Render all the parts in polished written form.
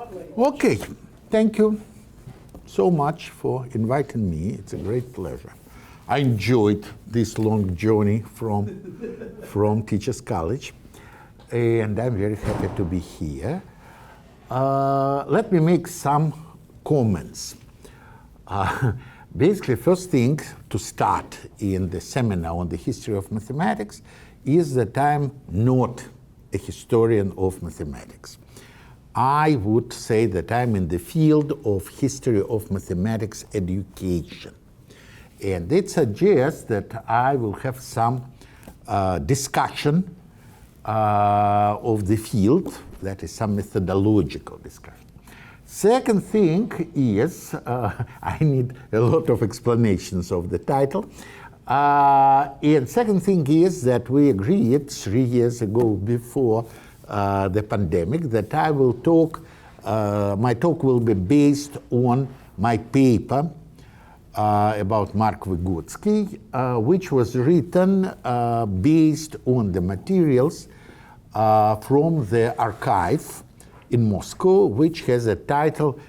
Okay, thank you so much for inviting me. It's a great pleasure. I enjoyed this long journey from Teachers College, and I'm very happy to be here. Let me make some comments. Basically, first thing to start in the seminar on the history of mathematics is that I'm not a historian of mathematics. I would say that I'm in the field of history of mathematics education. And it suggests that I will have some discussion of the field, that is some methodological discussion. Second thing is, I need a lot of explanations of the title. And second thing is that we agreed 3 years ago before the pandemic that I will talk, my talk will be based on my paper about Mark Vygodsky, which was written based on the materials from the archive in Moscow, which has a title,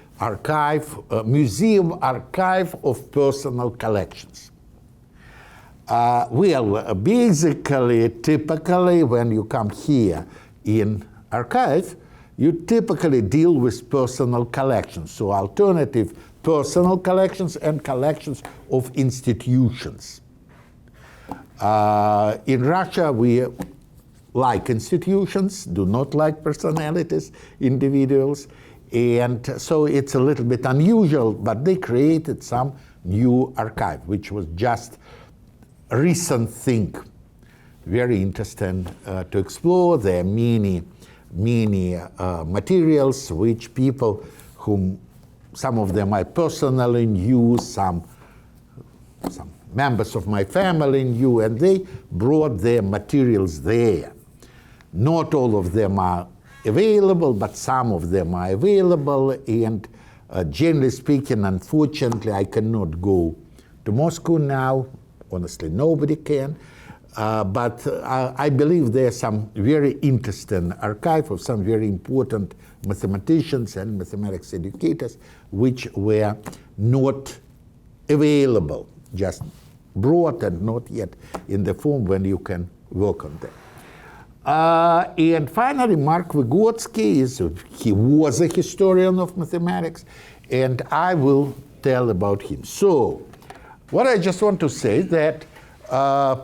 Museum Archive of Personal Collections. Well, basically, typically, when you come here in archive, you typically deal with personal collections, so alternative personal collections and collections of institutions. In Russia, we like institutions, do not like personalities, individuals, and so it's a little bit unusual, but they created some new archive, which was just a recent thing. Very interesting to explore. There are many materials which people whom some of them I personally knew, some members of my family knew, and they brought their materials there. Not all of them are available, but some of them are available, and generally speaking, unfortunately, I cannot go to Moscow now. Honestly, nobody can. But I believe there's some very interesting archive of some very important mathematicians and mathematics educators which were not available, just brought and not yet in the form when you can work on them. And finally, Mark Vygodsky, he was a historian of mathematics, and I will tell about him. So, what I just want to say that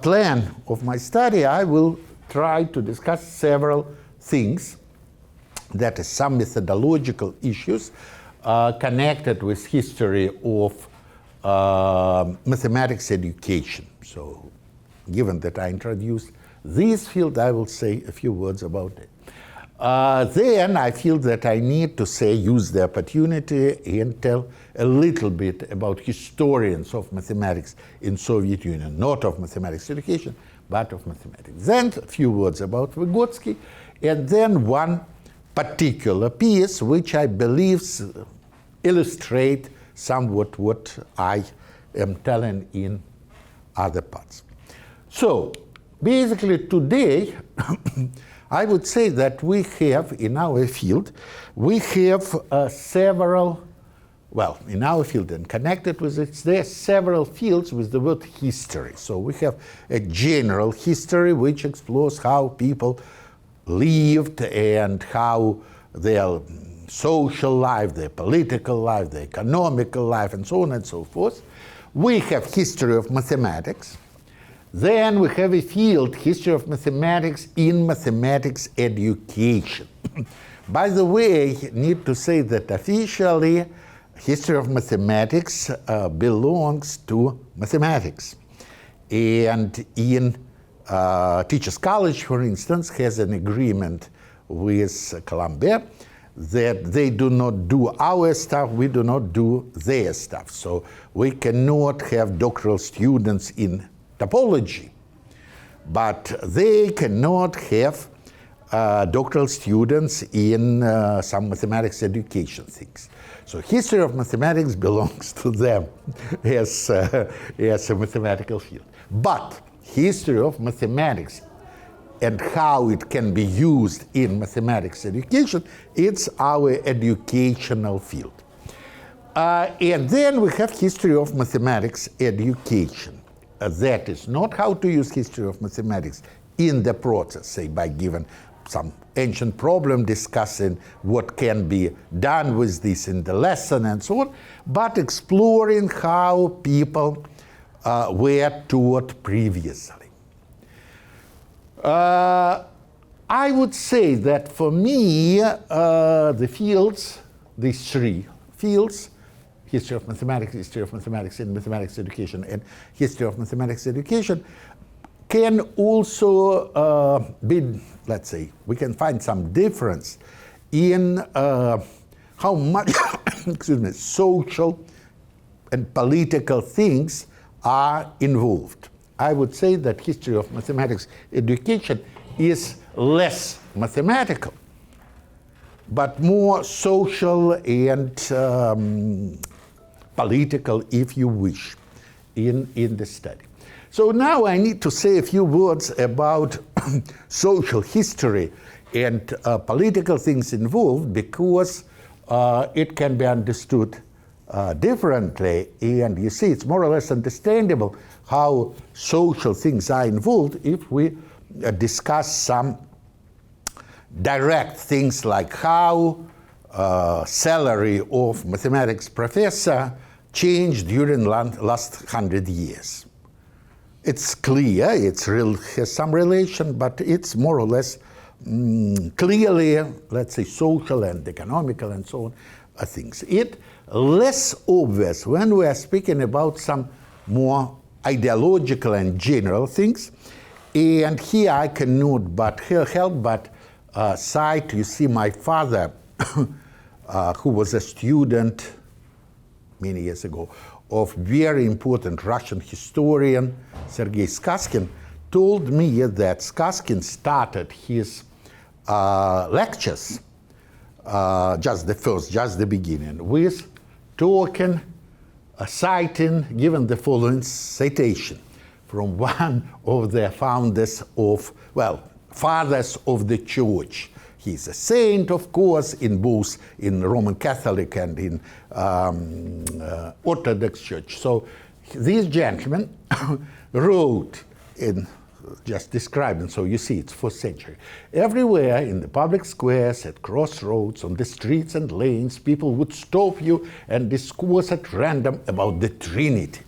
plan of my study, I will try to discuss several things, that is some methodological issues connected with history of mathematics education. So given that I introduced this field, I will say a few words about it. Then I feel that I need to use the opportunity and tell a little bit about historians of mathematics in Soviet Union, not of mathematics education, but of mathematics. Then a few words about Vygodsky, and then one particular piece which I believe illustrate somewhat what I am telling in other parts. So basically today, I would say that we have, in our field, we have several, well, in our field and connected with it, there are several fields with the word history. So we have a general history which explores how people lived and how their social life, their political life, their economical life, and so on and so forth. We have history of mathematics. Then we have a field, history of mathematics in mathematics education. By the way, I need to say that officially, history of mathematics belongs to mathematics. And in Teachers College, for instance, has an agreement with Columbia that they do not do our stuff, we do not do their stuff. So we cannot have doctoral students in topology, but they cannot have doctoral students in some mathematics education things. So history of mathematics belongs to them as a mathematical field. But history of mathematics and how it can be used in mathematics education, it's our educational field. And then we have history of mathematics education. That is not how to use history of mathematics in the process, say by given some ancient problem, discussing what can be done with this in the lesson and so on, but exploring how people were taught previously. I would say that for me, the fields, these three fields, history of mathematics in mathematics education, and history of mathematics education, can also be, let's say, we can find some difference in how much excuse me, social and political things are involved. I would say that history of mathematics education is less mathematical, but more social and political, if you wish, in the study. So now I need to say a few words about social history and political things involved, because it can be understood differently. And you see, it's more or less understandable how social things are involved if we discuss some direct things like how salary of mathematics professor changed during last 100 years. It's clear, has some relation, but it's more or less clearly, let's say, social and economical and so on things. It less obvious when we are speaking about some more ideological and general things. And here I cannot but help but cite, you see, my father, who was a student many years ago of very important Russian historian Sergei Skaskin, told me that Skaskin started his lectures, just the beginning, with talking, citing, given the following citation from one of the founders of, fathers of the church. He's a saint, of course, in both in Roman Catholic and in Orthodox Church. So this gentleman wrote in, just described, and so you see it's 4th century. Everywhere in the public squares, at crossroads, on the streets and lanes, people would stop you and discourse at random about the Trinity.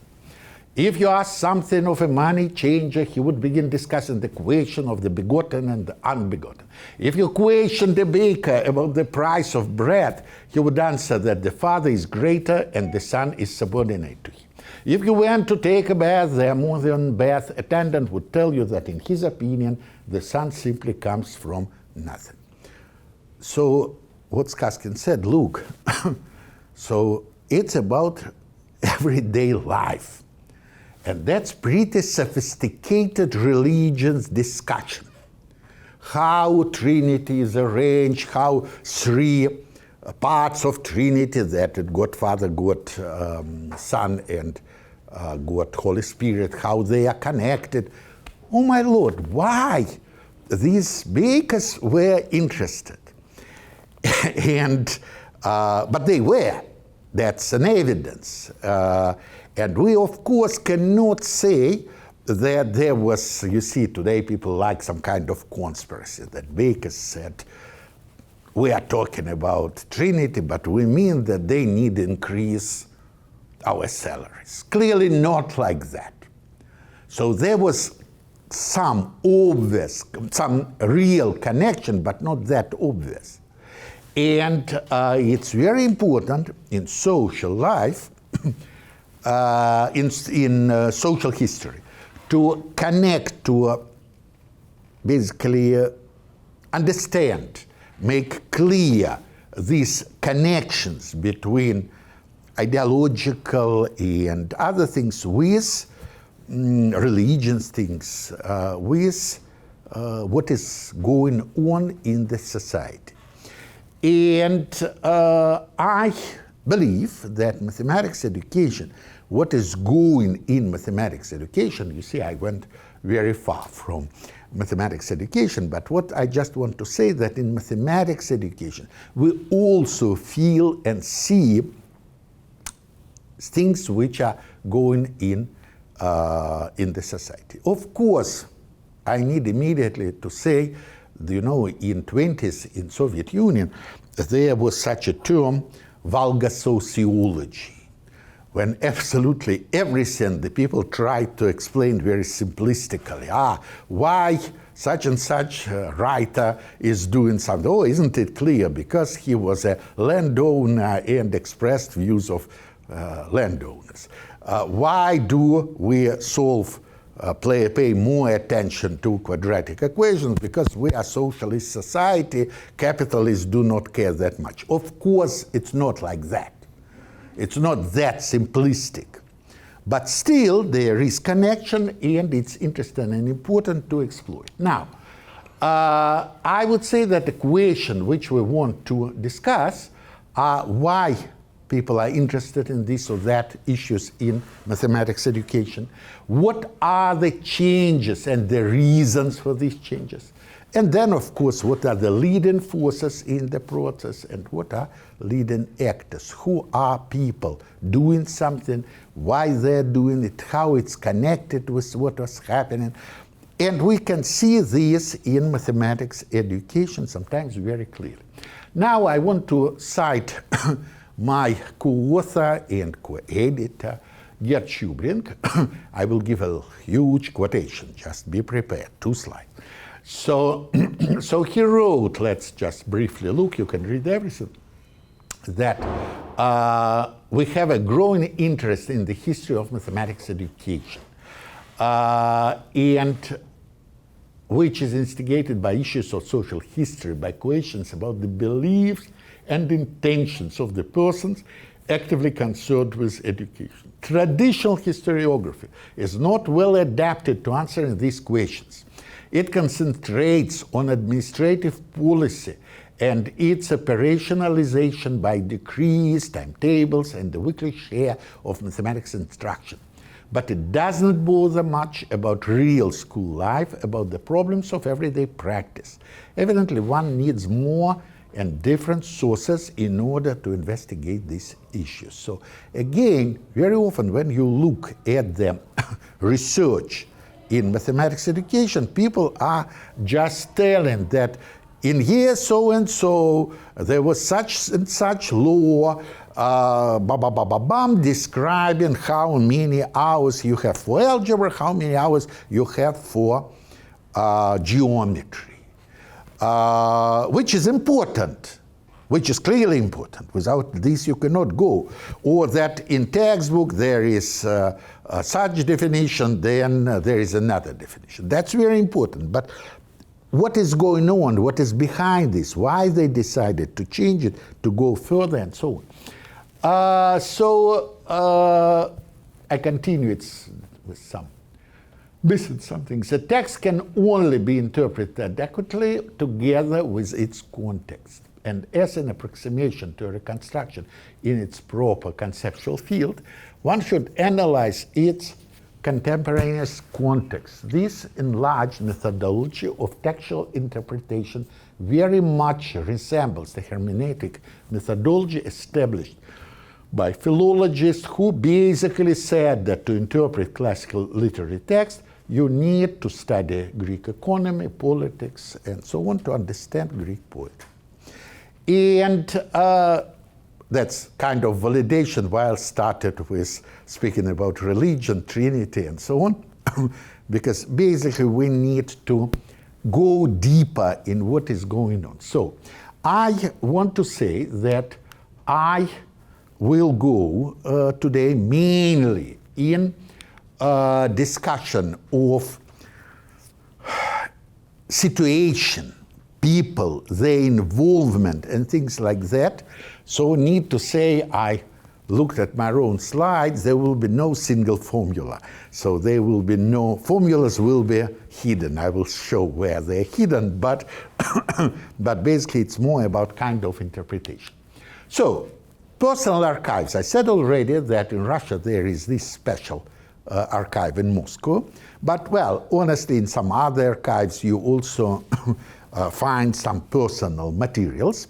If you ask something of a money changer, he would begin discussing the question of the begotten and the unbegotten. If you question the baker about the price of bread, he would answer that the Father is greater and the Son is subordinate to him. If you went to take a bath, the modern bath attendant would tell you that in his opinion, the Son simply comes from nothing. So what Skaskin said, look, so it's about everyday life. And that's pretty sophisticated religions discussion. How Trinity is arranged, how three parts of Trinity, that God Father, God Son, and God Holy Spirit, how they are connected. Oh my Lord, why? These bakers were interested. But they were. That's an evidence. And we, of course, cannot say that there was, you see, today people like some kind of conspiracy, that bakers said, we are talking about Trinity, but we mean that they need to increase our salaries. Clearly not like that. So there was some obvious, some real connection, but not that obvious. And it's very important in social life, in social history, to connect, to basically understand, make clear these connections between ideological and other things with religious things, with what is going on in the society. And I believe that mathematics education, what is going in mathematics education, you see, I went very far from mathematics education, but what I just want to say that in mathematics education, we also feel and see things which are going in the society. Of course, I need immediately to say, you know, in 20s in Soviet Union, there was such a term, vulgar sociology, when absolutely everything the people tried to explain very simplistically. Why such and such writer is doing something? Oh, isn't it clear? Because he was a landowner and expressed views of landowners. Why do we pay more attention to quadratic equations? Because we are a socialist society, capitalists do not care that much. Of course, it's not like that. It's not that simplistic. But still, there is connection, and it's interesting and important to explore it. Now, I would say that the question which we want to discuss are why people are interested in this or that issues in mathematics education. What are the changes and the reasons for these changes? And then, of course, what are the leading forces in the process and what are leading actors? Who are people doing something, why they're doing it, how it's connected with what was happening. And we can see this in mathematics education sometimes very clearly. Now I want to cite my co-author and co-editor, Gerd Schubring. I will give a huge quotation, just be prepared, 2 slides. So he wrote, let's just briefly look, you can read everything, that we have a growing interest in the history of mathematics education, and which is instigated by issues of social history, by questions about the beliefs and intentions of the persons actively concerned with education. Traditional historiography is not well adapted to answering these questions. It concentrates on administrative policy and its operationalization by decrees, timetables, and the weekly share of mathematics instruction. But it does not bother much about real school life, about the problems of everyday practice. Evidently, one needs more and different sources in order to investigate these issues. So again, very often when you look at the research in mathematics education, people are just telling that in year so-and-so, there was such and such law, describing how many hours you have for algebra, how many hours you have for geometry, which is important, which is clearly important. Without this, you cannot go. Or that in textbook there is such definition, then there is another definition. That's very important. But what is going on? What is behind this? Why they decided to change it, to go further, and so on. I continue with some missing something. The text can only be interpreted adequately together with its context. And as an approximation to a reconstruction in its proper conceptual field, one should analyze its contemporaneous context. This enlarged methodology of textual interpretation very much resembles the hermeneutic methodology established by philologists who basically said that to interpret classical literary text, you need to study Greek economy, politics, and so on to understand Greek poetry. And that's kind of validation why I started with speaking about religion, Trinity, and so on, because basically we need to go deeper in what is going on. So I want to say that I will go today mainly in discussion of situation, people, their involvement, and things like that. So need to say, I looked at my own slides, there will be no single formula. So there will be no, formulas will be hidden. I will show where they're hidden, but, but basically it's more about kind of interpretation. So, personal archives. I said already that in Russia there is this special archive in Moscow. But, well, honestly, in some other archives, you also find some personal materials.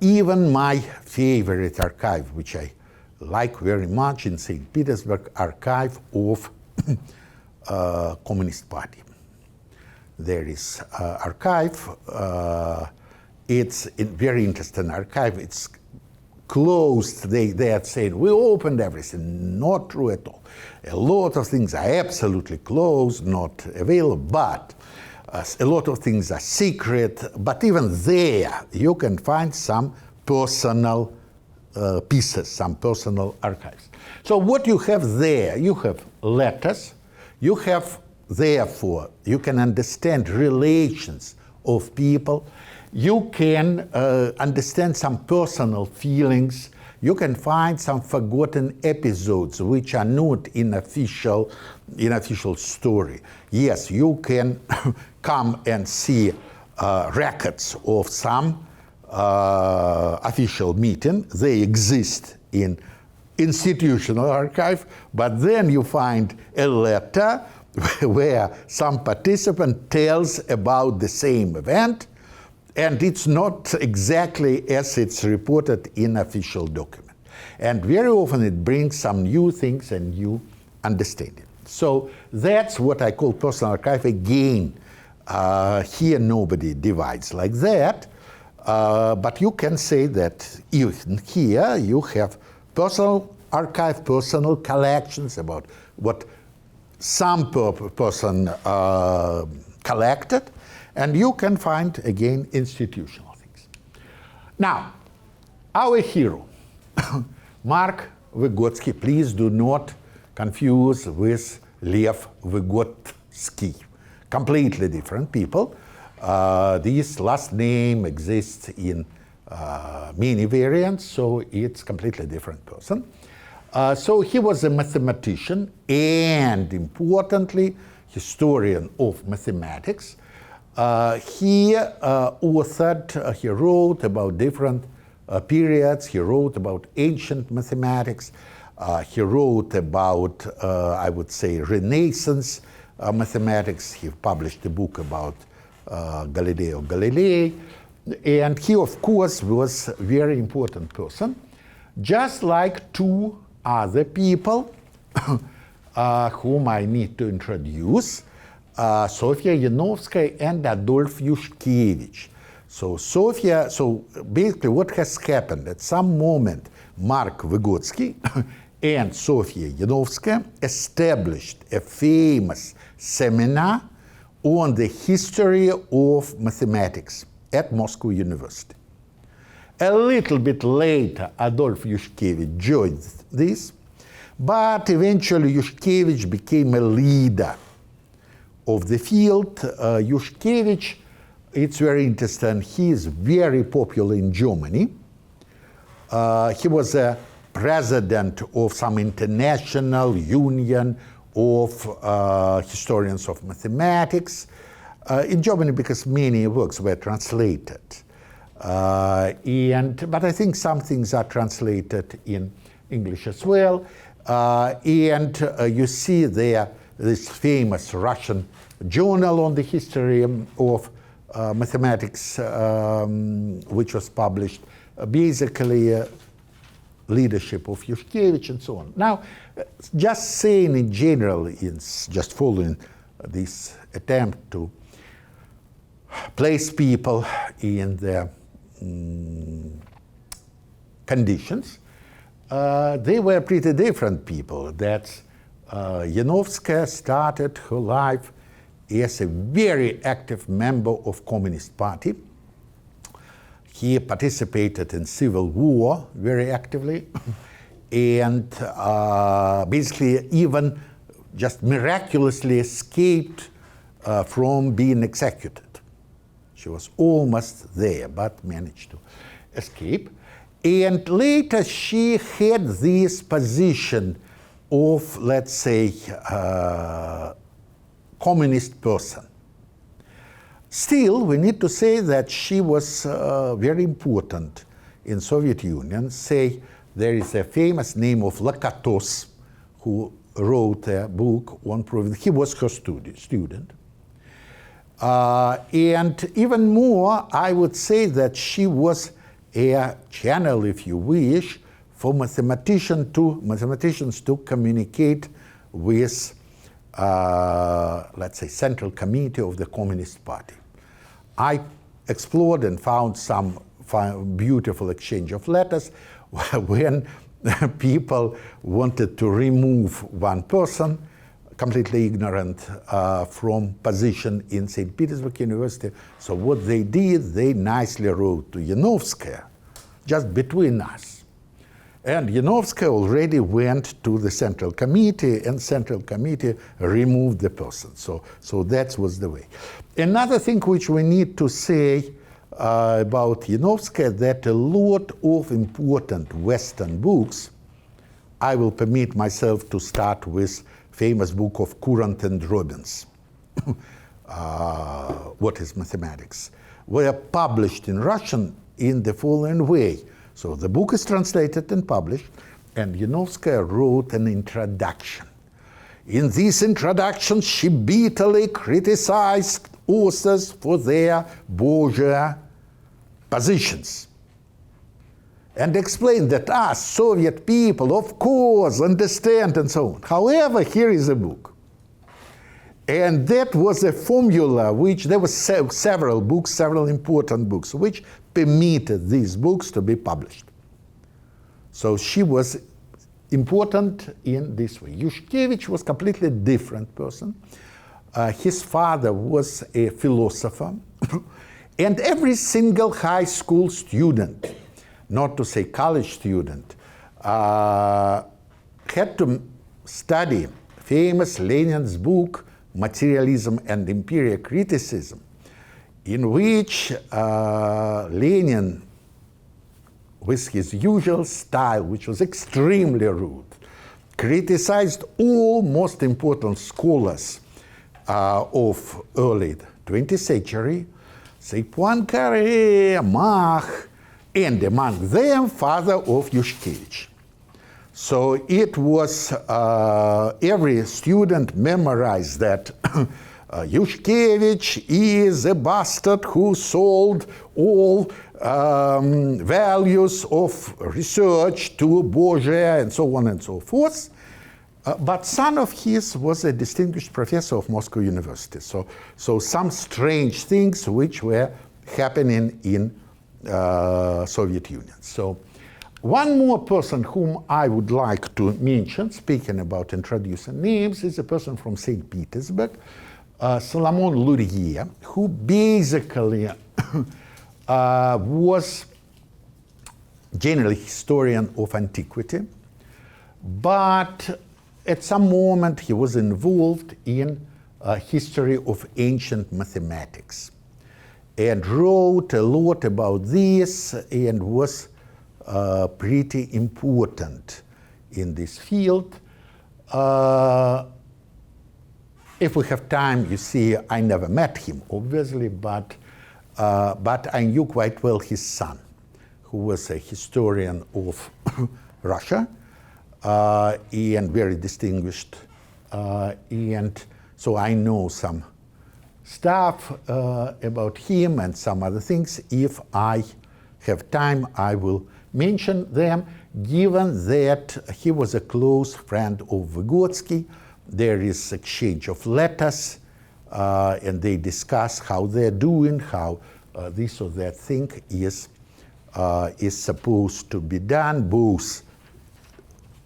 Even my favorite archive, which I like very much, in St. Petersburg, archive of Communist Party. There is archive. It's a very interesting archive. It's closed. They are saying, we opened everything. Not true at all. A lot of things are absolutely closed, not available, but a lot of things are secret. But even there, you can find some personal pieces, some personal archives. So what you have there, you have letters, you have, therefore, you can understand relations of people, you can understand some personal feelings, you can find some forgotten episodes which are not in official story. Yes, you can come and see records of some official meeting. They exist in institutional archive, but then you find a letter where some participant tells about the same event, and it's not exactly as it's reported in official document. And very often it brings some new things and new understanding. So that's what I call personal archive. Again, here nobody divides like that, but you can say that even here you have personal archive, personal collections about what some person collected, and you can find, again, institutional things. Now, our hero, Mark Vygodsky, please do not confuse with Lev Vygodsky. Completely different people. This last name exists in many variants, so it's completely different person. So he was a mathematician and, importantly, historian of mathematics. He authored, he wrote about different periods. He wrote about ancient mathematics. He wrote about, I would say, Renaissance mathematics. He published a book about Galileo Galilei. And he, of course, was a very important person, just like two other people whom I need to introduce, Sofia Yanovskaya and Adolf Yushkevich. So basically what has happened, at some moment Mark Vygodsky and Sofia Yanovskaya established a famous seminar on the history of mathematics at Moscow University. A little bit later, Adolf Yushkevich joined this, but eventually Yushkevich became a leader of the field. Yushkevich, it's very interesting, he is very popular in Germany. He was a president of some international union of historians of mathematics in Germany, because many works were translated. But I think some things are translated in English as well. You see there this famous Russian journal on the history of mathematics, which was published, basically leadership of Yushkevich and so on. Now, just saying in general, it's just following this attempt to place people in their conditions, they were pretty different people. That's Yanovskaya started her life as a very active member of Communist Party. He participated in civil war very actively, and basically even just miraculously escaped from being executed. She was almost there, but managed to escape. And later she had this position of, let's say, communist person. Still, we need to say that she was very important in Soviet Union. Say, there is a famous name of Lakatos, who wrote a book on proving. He was her student. And even more, I would say that she was a channel, if you wish, for mathematicians to communicate with, let's say, Central Committee of the Communist Party. I explored and found some beautiful exchange of letters when people wanted to remove one person, completely ignorant, from position in St. Petersburg University. So what they did, they nicely wrote to Yanovskaya, just between us. And Yanovskaya already went to the Central Committee, and Central Committee removed the person. So that was the way. Another thing which we need to say about Yanovskaya, that a lot of important Western books, I will permit myself to start with famous book of Courant and Robbins, What is Mathematics, were published in Russian in the following way. So the book is translated and published, and Yanovskaya wrote an introduction. In this introduction, she bitterly criticized authors for their bourgeois positions, and explained that us, Soviet people, of course, understand, and so on. However, here is a book. And that was a formula which, there were several books, several important books, which permitted these books to be published. So she was important in this way. Yushkevich was a completely different person. His father was a philosopher. And every single high school student, not to say college student, had to study famous Lenin's book, Materialism and Imperial Criticism, in which Lenin, with his usual style, which was extremely rude, criticized all most important scholars of early 20th century, say Poincaré, Mach, and among them, father of Yushkevich. So it was, every student memorized that Yushkevich is a bastard who sold all values of research to bourgeois and so on and so forth. But son of his was a distinguished professor of Moscow University. So some strange things which were happening in Soviet Union. So one more person whom I would like to mention, speaking about introducing names, is a person from St. Petersburg, Solomon Lurie, who basically was generally historian of antiquity, but at some moment he was involved in history of ancient mathematics and wrote a lot about this and was pretty important in this field. If we have time, you see, I never met him, obviously, but I knew quite well his son, who was a historian of Russia and very distinguished. And so I know some stuff about him and some other things. If I have time, I will mention them, given that he was a close friend of Vygodsky. There is exchange of letters, and they discuss how they're doing, how this or that thing is supposed to be done, both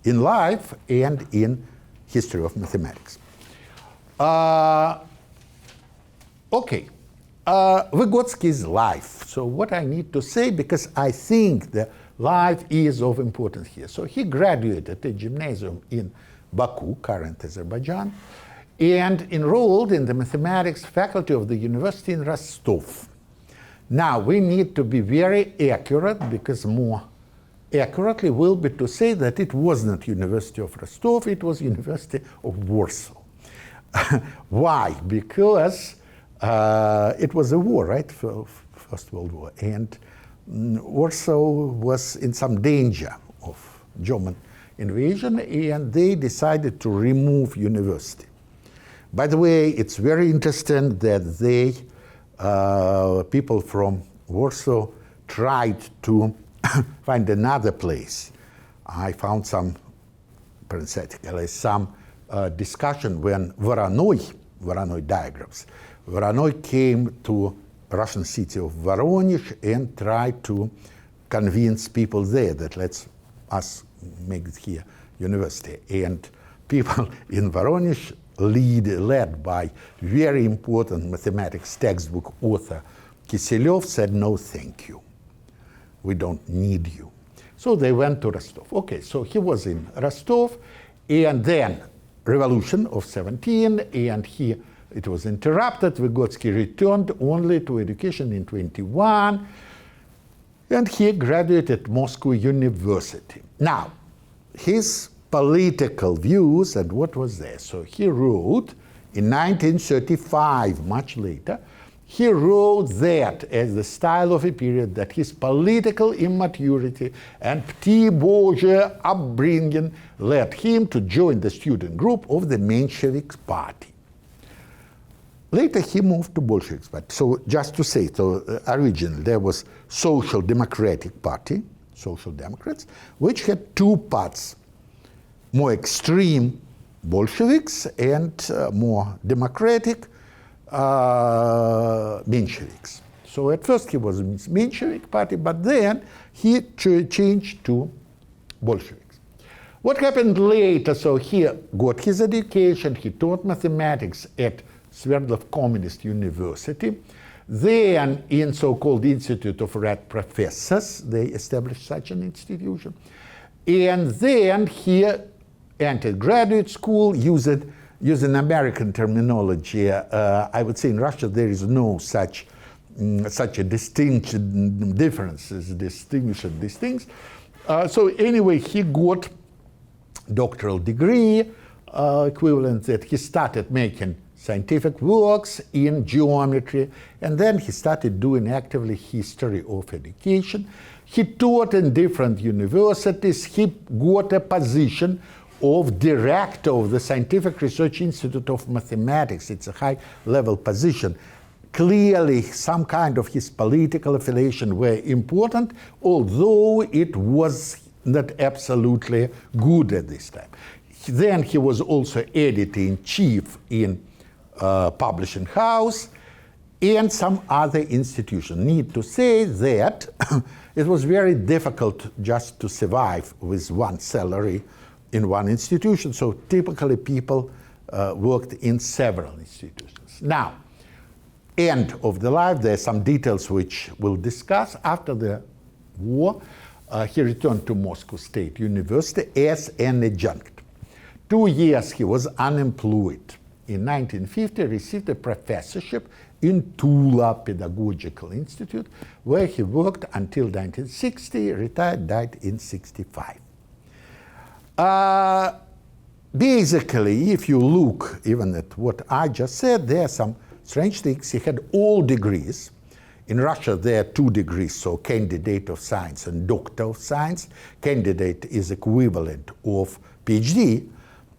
in life and in history of mathematics. Okay, Vygodsky's life. So what I need to say, because I think the life is of importance here. So he graduated at a gymnasium in Baku, current Azerbaijan, and enrolled in the mathematics faculty of the university in Rostov. Now, we need to be very accurate, because more accurately will be to say that it was not University of Rostov, it was University of Warsaw. Why? Because it was a war, right? First World War. And Warsaw was in some danger of German invasion, and they decided to remove university. By the way, it's very interesting that they, people from Warsaw, tried to find another place. I found some, parenthetically, some discussion when Voronoi diagrams. Voronoi came to Russian city of Voronezh and tried to convince people there that let's us make it here university. And people in Voronezh, led by very important mathematics textbook author Kiselev, said no thank you. We don't need you. So they went to Rostov. Okay, so he was in Rostov, and then revolution of 17, and it was interrupted. Vygodsky returned only to education in 21, and he graduated at Moscow University. Now, his political views and what was there. So he wrote in 1935, much later, he wrote that as the style of a period that his political immaturity and petit bourgeois upbringing led him to join the student group of the Menshevik Party. Later he moved to Bolsheviks Party. So just to say, so originally there was Social Democratic Party, Social Democrats, which had two parts, more extreme Bolsheviks and more democratic Mensheviks. So at first he was in Menshevik Party, but then he changed to Bolsheviks. What happened later? So he got his education, he taught mathematics at Sverdlov Communist University. Then in so-called Institute of Red Professors, they established such an institution. And then he entered graduate school, using American terminology. I would say in Russia there is no such a distinction, differences, distinguishing these things. So anyway, he got doctoral degree, equivalent that he started making scientific works in geometry, and then he started doing actively history of education. He taught in different universities. He got a position of director of the Scientific Research Institute of Mathematics. It's a high-level position. Clearly, some kind of his political affiliation were important, although it was not absolutely good at this time. Then he was also editor-in-chief in publishing house and some other institution. Need to say that it was very difficult just to survive with one salary in one institution, so typically people worked in several institutions. Now, end of the life, there are some details which we'll discuss. After the war, he returned to Moscow State University as an adjunct. 2 years he was unemployed. In 1950, received a professorship in Tula Pedagogical Institute, where he worked until 1960, retired, died in 65. Basically, if you look even at what I just said, there are some strange things. He had all degrees. In Russia, there are 2 degrees, so candidate of science and doctor of science. Candidate is equivalent of PhD,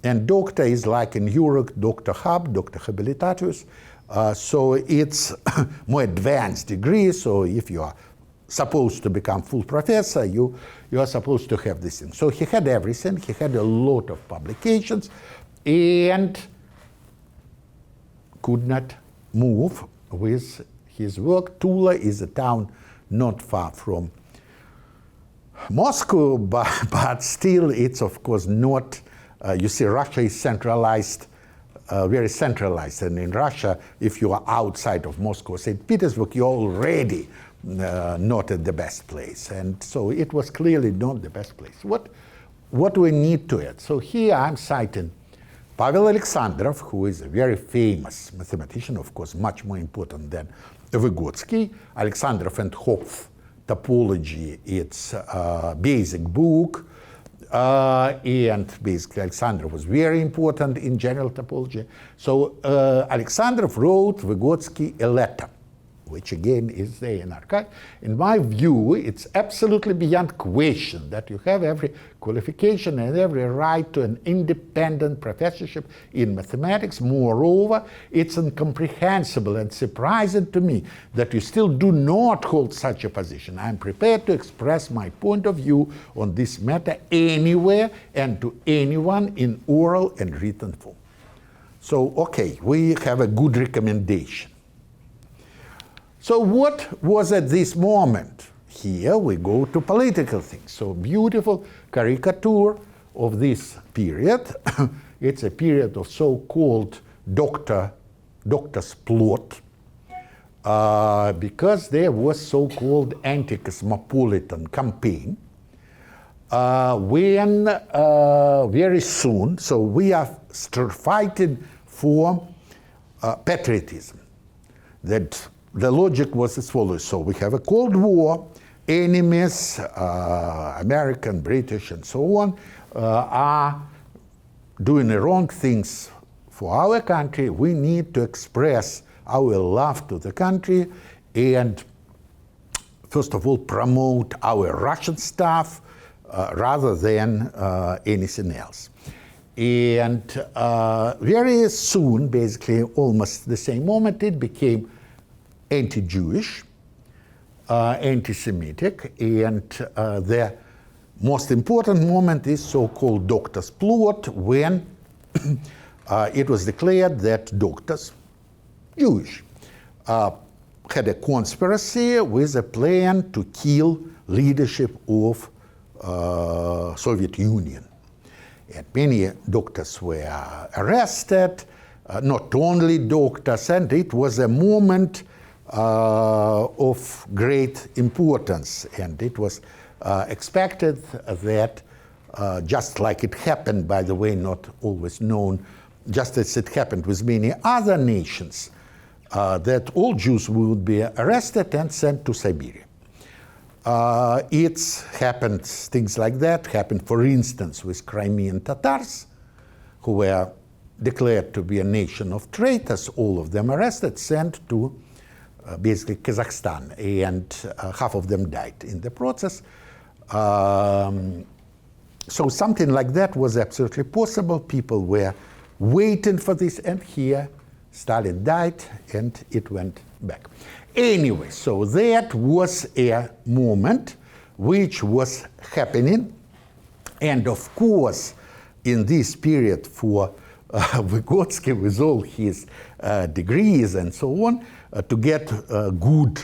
and doctor is like in Europe, doctor hab, doctor habilitatus. So it's more advanced degree. So if you are supposed to become full professor, you are supposed to have this thing. So he had everything. He had a lot of publications and could not move with his work. Tula is a town not far from Moscow, but still it's of course not, you see, Russia is centralized, very centralized, and in Russia, if you are outside of Moscow, St. Petersburg, you're already not at the best place, and so it was clearly not the best place. What do we need to add? So here I'm citing Pavel Alexandrov, who is a very famous mathematician, of course, much more important than Vygodsky. Alexandrov and Hopf Topology, it's a basic book, and basically Alexandrov was very important in general topology. So Alexandrov wrote Vygodsky a letter which again is there in archive. In my view, it's absolutely beyond question that you have every qualification and every right to an independent professorship in mathematics. Moreover, it's incomprehensible and surprising to me that you still do not hold such a position. I'm prepared to express my point of view on this matter anywhere and to anyone in oral and written form. So, okay, we have a good recommendation. So what was at this moment? Here we go to political things. So beautiful caricature of this period. It's a period of so-called doctor's plot, because there was so-called anti-cosmopolitan campaign, when very soon, so we are fighting for patriotism. That the logic was as follows. So we have a Cold War, enemies, American, British, and so on, are doing the wrong things for our country. We need to express our love to the country and, first of all, promote our Russian stuff rather than anything else. And very soon, basically almost the same moment, it became anti-Jewish, anti-Semitic, and the most important moment is so-called doctor's plot, when it was declared that doctors, Jewish, had a conspiracy with a plan to kill leadership of Soviet Union. And many doctors were arrested, not only doctors, and it was a moment of great importance. And it was expected that, just like it happened, by the way, not always known, just as it happened with many other nations, that all Jews would be arrested and sent to Siberia. It's happened, things like that happened, for instance, with Crimean Tatars, who were declared to be a nation of traitors, all of them arrested, sent to basically Kazakhstan, and half of them died in the process. So something like that was absolutely possible. People were waiting for this, and here Stalin died, and it went back. Anyway, so that was a moment which was happening, and of course, in this period for Vygodsky, with all his degrees and so on, to get good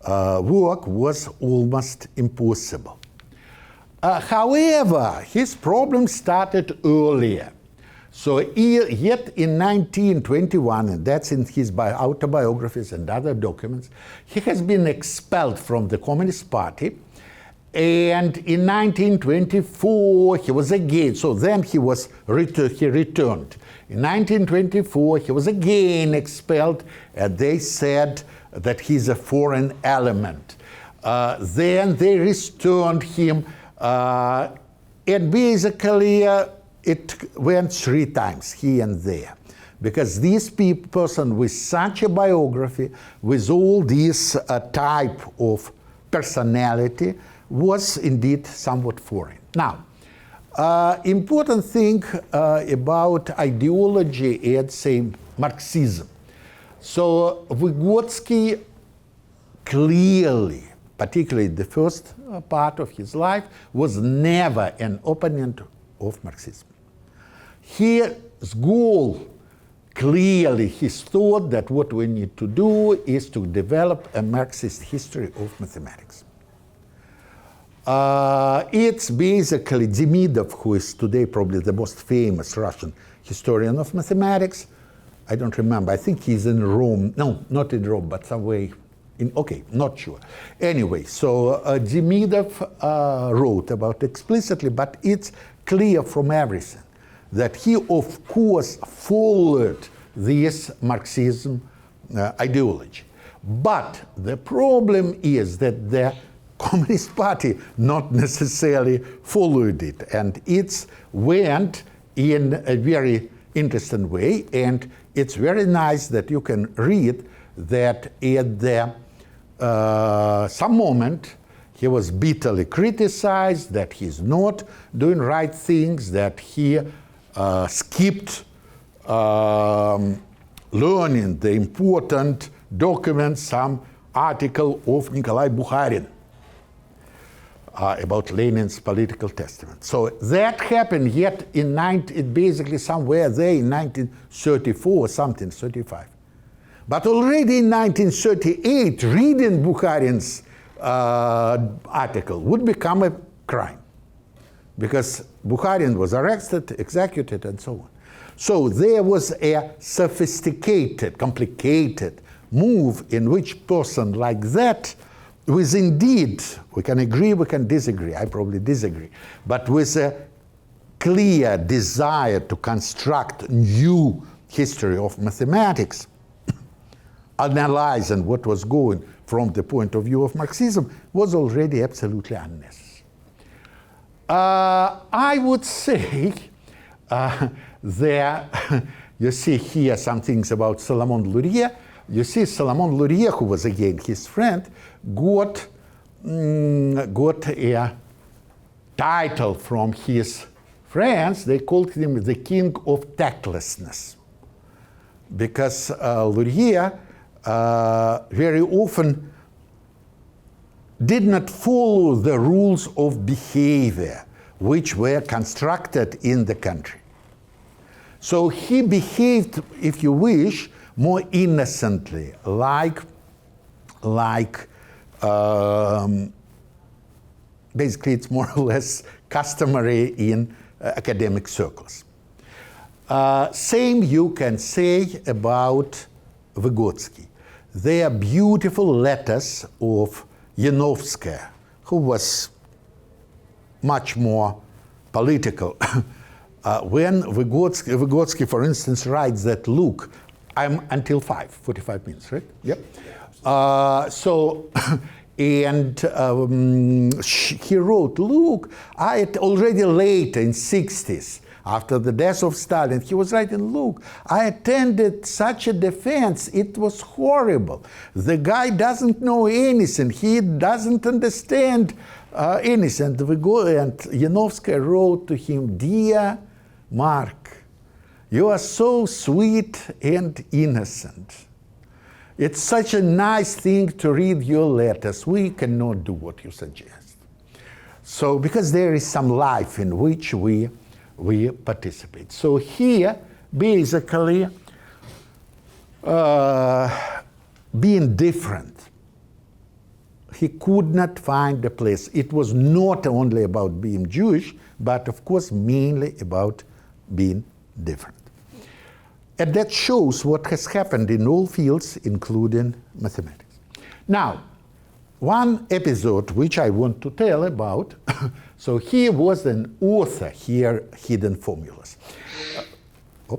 work was almost impossible. However, his problem started earlier. So yet in 1921, and that's in his autobiographies and other documents, he has been expelled from the Communist Party. And in 1924, he was again, so then he returned. In 1924, he was again expelled, and they said that he's a foreign element. Then they returned him, and basically it went 3 times, here and there. Because this person with such a biography, with all this type of personality, was indeed somewhat foreign. Now, important thing about ideology and, say, Marxism. So Vygodsky clearly, particularly the first part of his life, was never an opponent of Marxism. His goal, clearly, his thought that what we need to do is to develop a Marxist history of mathematics. It's basically Demidov, who is today probably the most famous Russian historian of mathematics. I don't remember, I think he's in Rome. No, not in Rome, but somewhere in, okay, not sure. Anyway, so Demidov wrote about it explicitly, but it's clear from everything that he, of course, followed this Marxism ideology. But the problem is that the Communist Party not necessarily followed it, and it went in a very interesting way, and it's very nice that you can read that at some moment he was bitterly criticized, that he's not doing right things, that he skipped learning the important documents, some article of Nikolai Bukharin about Lenin's political testament. So that happened yet in basically somewhere there in 1934 or something, 35. But already in 1938, reading Bukharin's article would become a crime, because Bukharin was arrested, executed, and so on. So there was a sophisticated, complicated move in which person like that, with indeed, we can agree, we can disagree, I probably disagree, but with a clear desire to construct new history of mathematics, analyzing what was going from the point of view of Marxism, was already absolutely unnecessary. I would say there, you see here some things about Salomon Luria. You see Salomon Luria, who was again his friend, got a title from his friends. They called him the king of tactlessness, because Luria very often did not follow the rules of behavior which were constructed in the country. So he behaved, if you wish, more innocently, basically it's more or less customary in academic circles. Same you can say about Vygodsky. They are beautiful letters of Yanovskaya, who was much more political. When Vygodsky, for instance, writes that, look, I'm until 45 minutes, right? Yep. And he wrote, look, I had already later in 60s, after the death of Stalin, he was writing, look, I attended such a defense, it was horrible. The guy doesn't know anything, he doesn't understand anything. And Yanovskaya wrote to him, dear Mark, you are so sweet and innocent. It's such a nice thing to read your letters. We cannot do what you suggest. So, because there is some life in which we participate. So here, basically, being different, he could not find a place. It was not only about being Jewish, but of course mainly about being different. And that shows what has happened in all fields, including mathematics. Now, one episode which I want to tell about, so he was an author, here, Hidden Formulas. He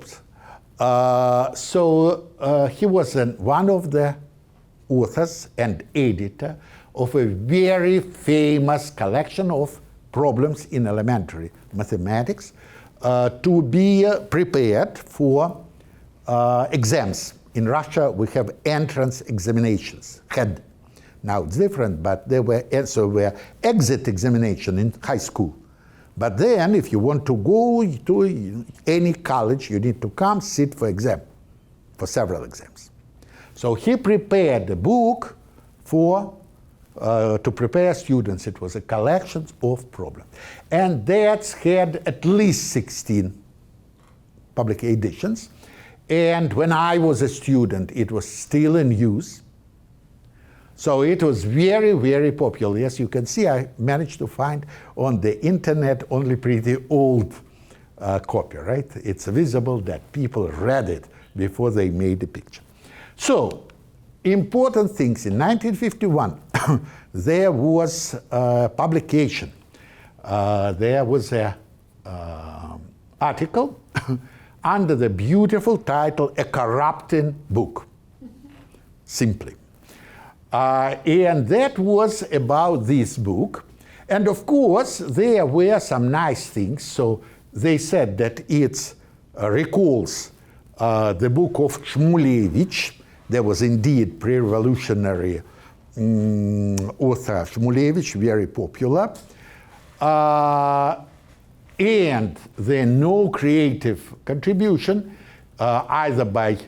was one of the authors and editor of a very famous collection of problems in elementary mathematics to be prepared for exams. In Russia, we have entrance examinations. Now it's different, but there were exit examination in high school. But then, if you want to go to any college, you need to come sit for exam, for several exams. So he prepared a book to prepare students. It was a collection of problems. And that had at least 16 public editions. And when I was a student, it was still in use. So it was very, very popular. As you can see, I managed to find on the internet only pretty old copy, right? It's visible that people read it before they made a picture. So, important things. In 1951, there was a publication. There was an article under the beautiful title, A Corrupting Book, simply. And that was about this book. And of course, there were some nice things. So they said that it recalls the book of Shmulevich, There was indeed pre-revolutionary author Shmulevich, very popular. And there no creative contribution either by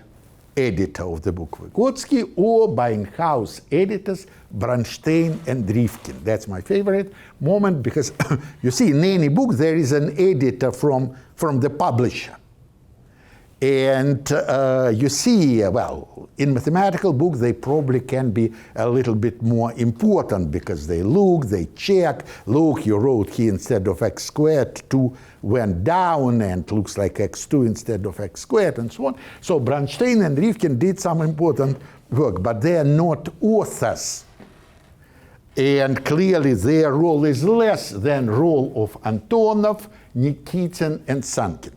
editor of the book Vygodsky or by in-house editors Bronstein and Rivkin. That's my favorite moment because you see in any book there is an editor from the publisher. And you see, well, in mathematical books, they probably can be a little bit more important because they look, they check, look, you wrote here instead of x squared, 2 went down and looks like x2 instead of x squared and so on. So Bronstein and Rivkin did some important work, but they are not authors. And clearly their role is less than role of Antonov, Nikitin, and Sankin.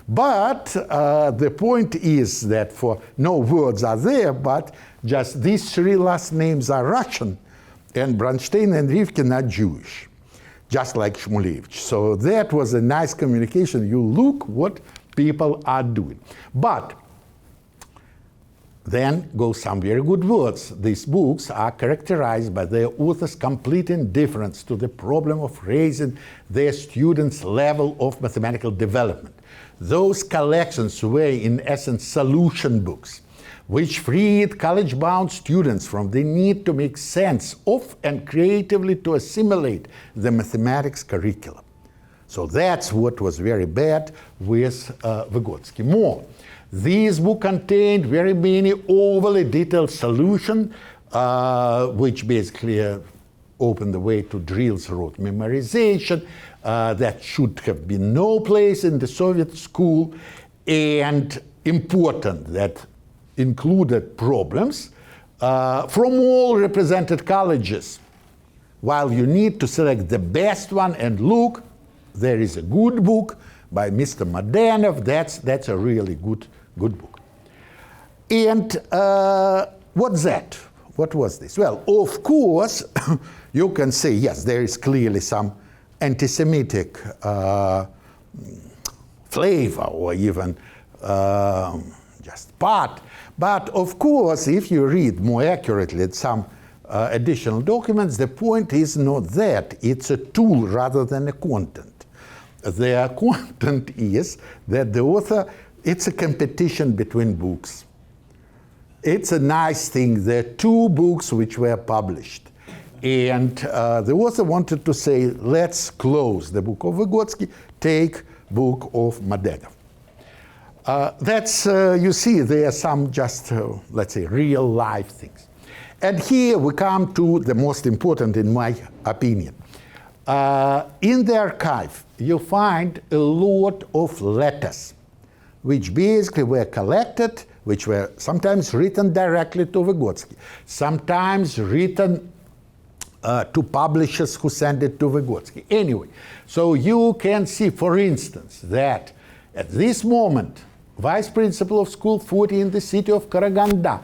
But the point is that for no words are there, but just these 3 last names are Russian, and Bronstein and Rivkin are Jewish, just like Shmulevich. So that was a nice communication. You look what people are doing. But then go some very good words. These books are characterized by their authors' complete indifference to the problem of raising their students' level of mathematical development. Those collections were, in essence, solution books, which freed college-bound students from the need to make sense of and creatively to assimilate the mathematics curriculum. So that's what was very bad with Vygodsky. More, this book contained very many overly detailed solutions, which basically opened the way to drills rote memorization. That should have been no place in the Soviet school, and important that included problems from all represented colleges. While you need to select the best one and look, there is a good book by Mr. Madanov. That's a really good book. And what's that? What was this? Well, of course, you can say, yes, there is clearly some anti-Semitic flavor or even just part. But of course, if you read more accurately some additional documents, the point is not that. It's a tool rather than a content. The content is that the author, it's a competition between books. It's a nice thing. There are 2 books which were published. And the author wanted to say, let's close the book of Vygodsky, take book of Madanov. That's, you see, there are some just, let's say, real life things. And here we come to the most important, in my opinion. In the archive, you find a lot of letters, which basically were collected, which were sometimes written directly to Vygodsky, sometimes written to publishers who send it to Vygodsky. Anyway, so you can see, for instance, that at this moment, Vice Principal of School 40 in the city of Karaganda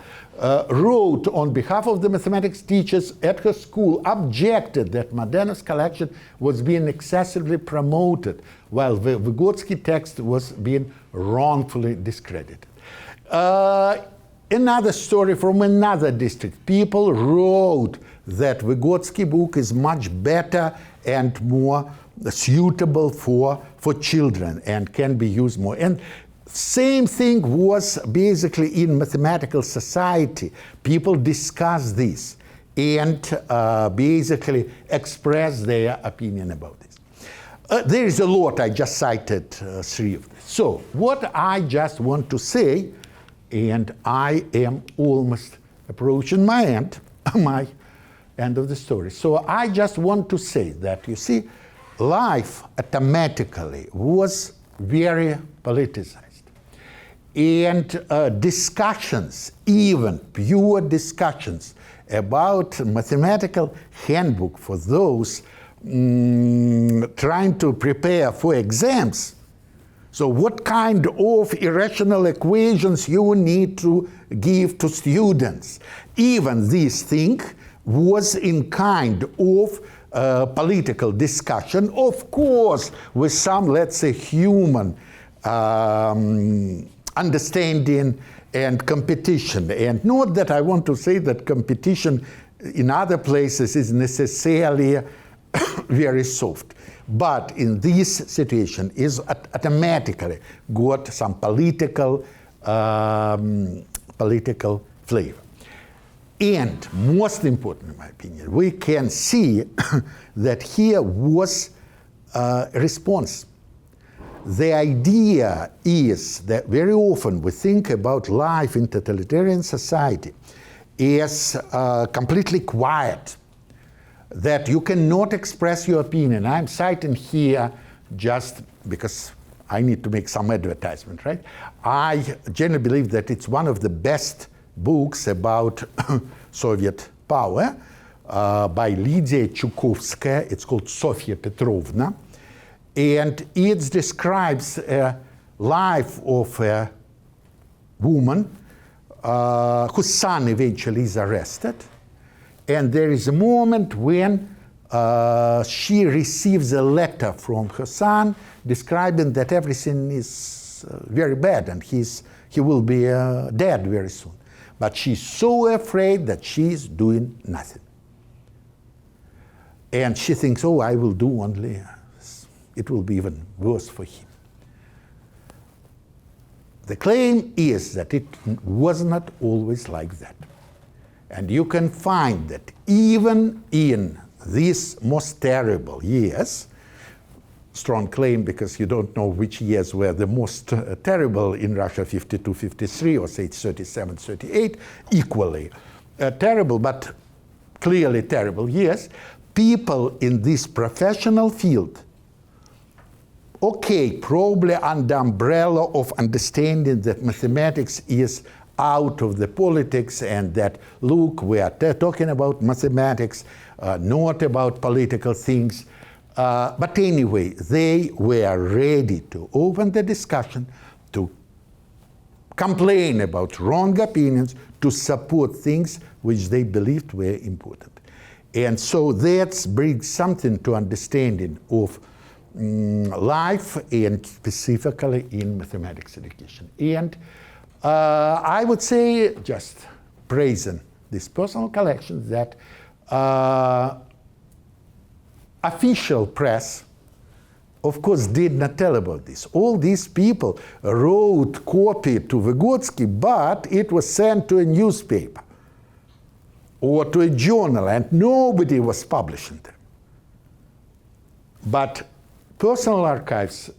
wrote on behalf of the mathematics teachers at her school, objected that Madanov's collection was being excessively promoted, while the Vygodsky text was being wrongfully discredited. Another story from another district. People wrote that Vygodsky book is much better and more suitable for children and can be used more. And same thing was basically in mathematical society. People discuss this and basically express their opinion about this. There is a lot. I just cited 3 of them. So what I just want to say, and I am almost approaching my end of the story. So I just want to say that, you see, life automatically was very politicized. And discussions, even pure discussions about mathematical handbook for those trying to prepare for exams. So what kind of irrational equations you need to give to students? Even this thing was in kind of political discussion, of course, with some, let's say, human understanding and competition. And not that I want to say that competition in other places is necessarily very soft. But in this situation is automatically got some political flavor. And most important, in my opinion, we can see that here was a response. The idea is that very often we think about life in totalitarian society as completely quiet, that you cannot express your opinion. I'm citing here just because I need to make some advertisement, right? I generally believe that it's one of the best books about Soviet power by Lydia Chukovskaya. It's called Sofia Petrovna. And it describes a life of a woman whose son eventually is arrested. And there is a moment when she receives a letter from her son describing that everything is very bad and he will be dead very soon. But she's so afraid that she's doing nothing. And she thinks, oh, I will do only, it will be even worse for him. The claim is that it was not always like that. And you can find that even in these most terrible years, strong claim because you don't know which years were the most terrible in Russia, 52, 53, or say 37, 38, equally terrible, but clearly terrible years, people in this professional field, okay, probably under umbrella of understanding that mathematics is out of the politics and that, look, we are talking about mathematics, not about political things. But anyway, they were ready to open the discussion, to complain about wrong opinions, to support things which they believed were important. And so that brings something to understanding of life and specifically in mathematics education. And I would say, just praising this personal collection, that official press, of course, did not tell about this. All these people wrote copy to Vygodsky, but it was sent to a newspaper or to a journal, and nobody was publishing them. But personal archives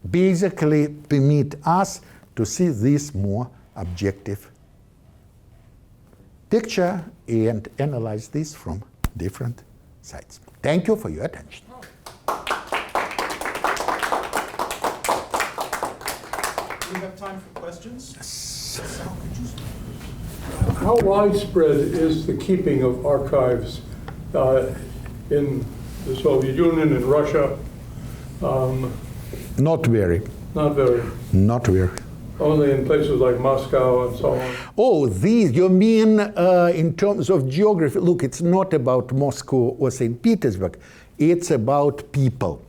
basically permit us to see this more objective picture and analyze this from different sides. Thank you for your attention. We have time for questions. How widespread is the keeping of archives in the Soviet Union and Russia? Not very. Not very. Not very. Only in places like Moscow and so on. Oh, these, you mean in terms of geography? Look, it's not about Moscow or St. Petersburg. It's about people.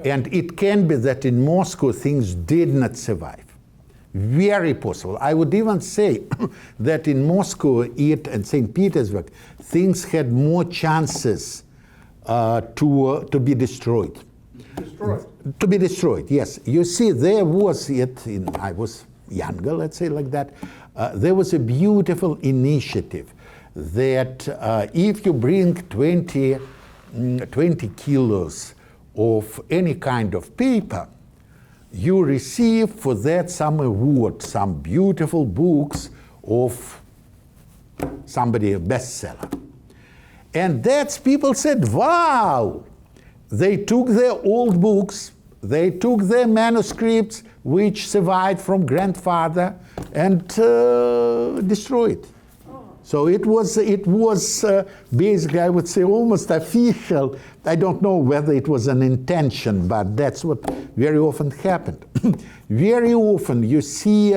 And it can be that in Moscow things did not survive. Very possible. I would even say that in Moscow and St. Petersburg, things had more chances to be destroyed. Destroyed? To be destroyed, yes. You see, there was I was younger, let's say like that, there was a beautiful initiative that if you bring 20 kilos of any kind of paper, you receive for that some award, some beautiful books of somebody, a bestseller. And that's, people said, wow! They took their old books, they took their manuscripts, which survived from grandfather, and destroyed. So it was basically, I would say, almost official. I don't know whether it was an intention, but that's what very often happened. Very often you see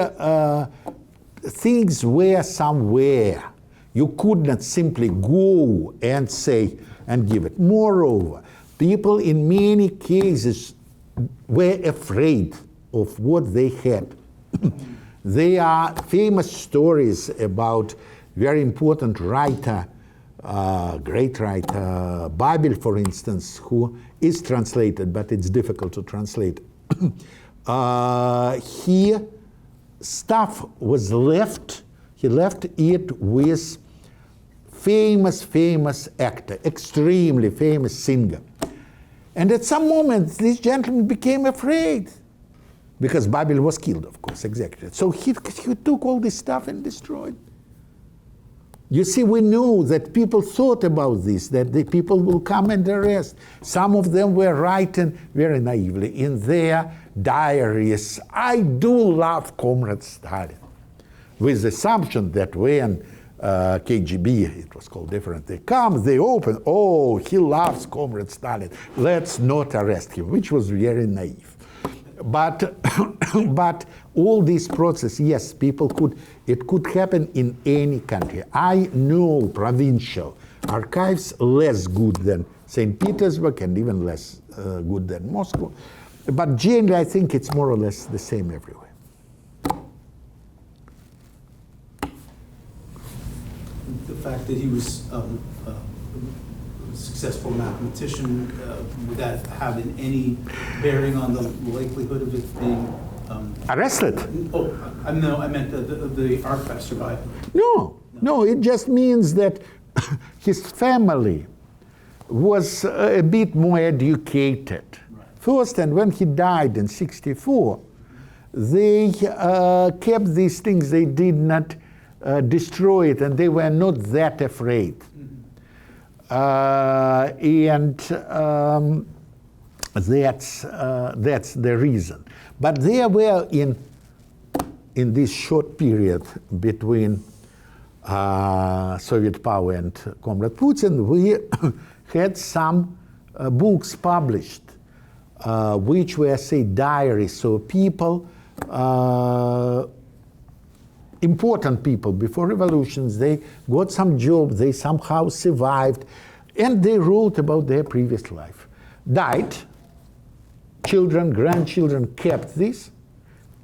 things were somewhere. You could not simply go and say and give it. Moreover, people in many cases were afraid of what they had. There are famous stories about very important writer, great writer, Bible, for instance, who is translated, but it's difficult to translate. He stuff was left. He left it with famous actor, extremely famous singer. And at some moment, this gentleman became afraid, because Bible was killed, of course, executed. So he took all this stuff and destroyed. You see, we know that people thought about this, that the people will come and arrest. Some of them were writing very naively in their diaries, "I do love Comrade Stalin," with the assumption that when KGB, it was called different, they come, they open, oh, he loves Comrade Stalin, let's not arrest him, which was very naive. But, but all this process, yes, it could happen in any country. I know provincial archives less good than St. Petersburg and even less good than Moscow. But generally, I think it's more or less the same everywhere. The fact that he was a successful mathematician, would that have any bearing on the likelihood of it being Arrested? Oh, no, I meant the archive surviving. No, it just means that his family was a bit more educated. Right. First, and when he died in '64, they kept these things, they did not destroy it, and they were not that afraid. That's the reason. But there were in this short period between Soviet power and Comrade Putin, we had some books published, which were, say, diaries. So people, important people before revolutions, they got some job, they somehow survived, and they wrote about their previous life. Died, children, grandchildren kept this,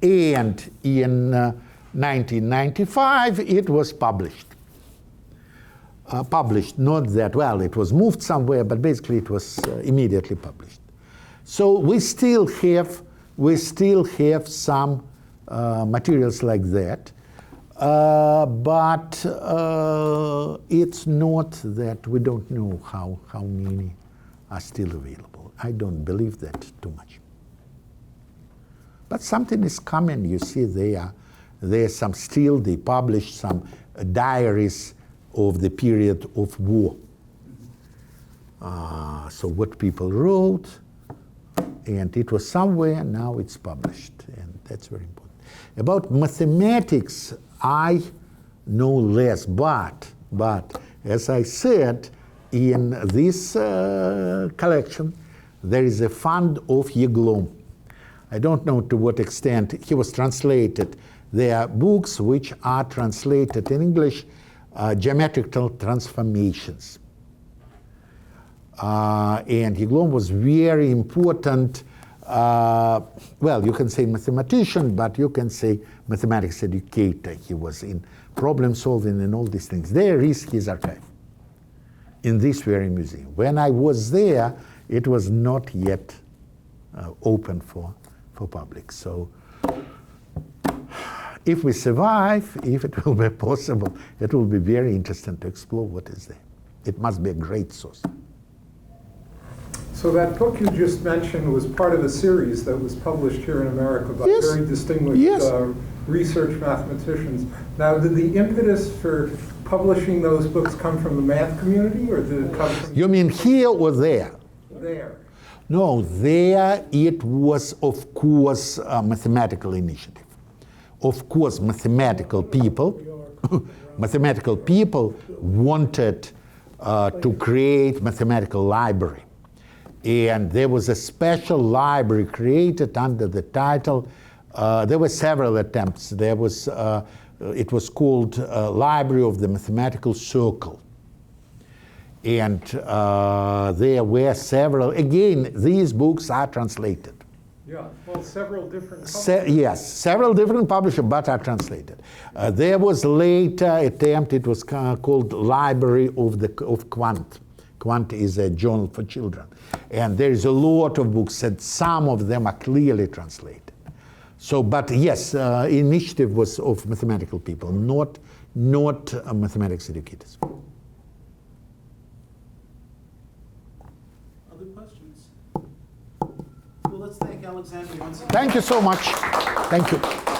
and in 1995 it was published. Published, not that well, it was moved somewhere, but basically it was immediately published. So we still have some materials like that. But it's not that we don't know how many are still available. I don't believe that too much. But something is coming. You see, there's some still, they published some diaries of the period of war. So what people wrote, and it was somewhere, now it's published, and that's very important. About mathematics, I know less, but as I said, in this collection, there is a fund of Yeglom. I don't know to what extent he was translated. There are books which are translated in English, geometrical transformations. And Yeglom was very important, well, you can say mathematician, but you can say mathematics educator. He was in problem solving and all these things. There is his archive in this very museum. When I was there, it was not yet open for public. So if we survive, if it will be possible, it will be very interesting to explore what is there. It must be a great source. So that book you just mentioned was part of a series that was published here in America by Yes. very distinguished Yes. research mathematicians. Now, did the impetus for publishing those books come from the math community, or did it come from You mean here or there? there? No, there it was, of course, a mathematical initiative. Of course, mathematical people wanted to create mathematical library. And there was a special library created under the title, there were several attempts. There was, it was called Library of the Mathematical Circle. And there were several, again, these books are translated. Yeah, well, several different Yes, several different publishers, but are translated. There was later attempt, it was called Library of Quant. Quant is a journal for children. And there is a lot of books, and some of them are clearly translated. So, but yes, initiative was of mathematical people, not mathematics educators. Other questions? Well, let's thank Alexander once again. Thank you so much. Thank you.